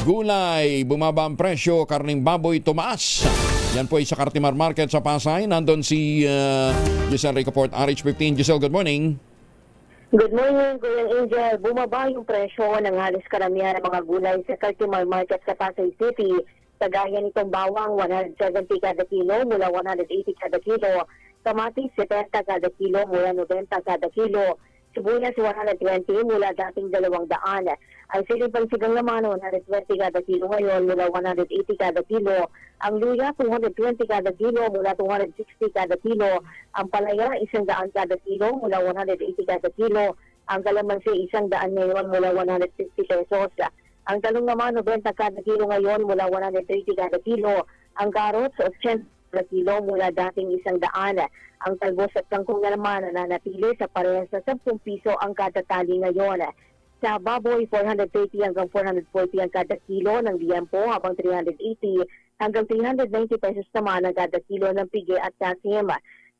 gulay, bumaba ang presyo, karning baboy tumaas. Yan po ay sa Cartimar Market sa Pasay. Nandun si Giselle Ricoport, RH15. Giselle, good morning. Good morning, Kuya Angel. Bumaba yung presyo ng halos karamihan ng mga gulay sa Cartimar Market sa Pasay City. Kagaya nitong bawang, 170 kada kilo mula 180 kada kilo. Kamatis, 70 kada kilo mula 90 kada kilo. Sibuyas, 120 mula dating 200. Ang silipang sigang naman, 120 kada kilo ngayon mula 180 kada kilo. Ang luya, 220 kada kilo mula 260 kada kilo. Ang palaya, 100 kada kilo mula 180 kada kilo. Ang kalamansi, 100 ngayon mula 150 pesos. Ang talong naman, 90 kada kilo ngayon mula 130 kada kilo. Ang carrots, 80 kada kilo mula dating 100. Ang talbos at kangkong naman nananatili sa parehas sa 10 piso ang kada tali ngayon. Sa baboy, 430 hanggang 440 ang kada kilo ng liempo, habang 380 hanggang 390 pesos naman ang kada kilo ng pigi at kasim.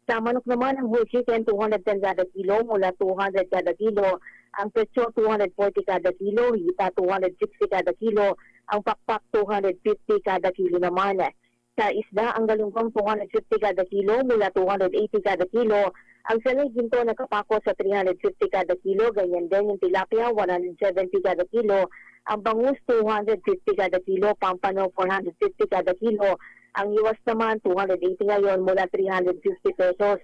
Sa manok naman, ang whole chicken, 210 kada kilo mula 200 kada kilo. Ang pecho, 240 kada kilo, hita 260 kada kilo. Ang pakpak, 250 kada kilo naman. Sa isda, ang galunggong 250 kada kilo mula 280 kada kilo. Ang sanay ginto nakapako sa 350 kada kilo, ganyan din yung tilapia 170 kada kilo. Ang bangus 250 kada kilo, pampano 450 kada kilo. Ang iwas naman 280 ngayon mula 350 pesos.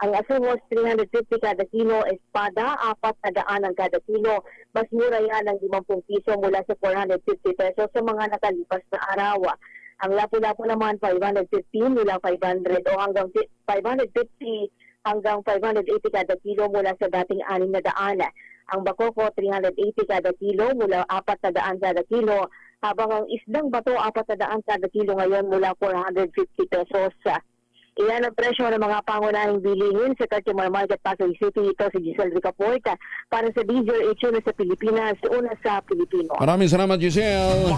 Ang asungos 350 kada kilo, espada 400 ang kada kilo. Mas mura yan ng 50 piso mula sa 450 pesos sa mga nakalipas na araw. Ang lapu-lapu naman 550 mula 500 o hanggang 550 hanggang 580 kada kilo mula sa dating 600. Ang bakoko 380 kada kilo mula 400 kada kilo, habang ang isdang bato 400 kada kilo ngayon mula 450 pesos. Iyan ang presyo ng mga pangunahing bilihin sa Cartimar Market, Pasay City. Ito si Giselle Ricoport para sa DZRH na sa Pilipinas, una sa Pilipino. Maraming salamat, Giselle.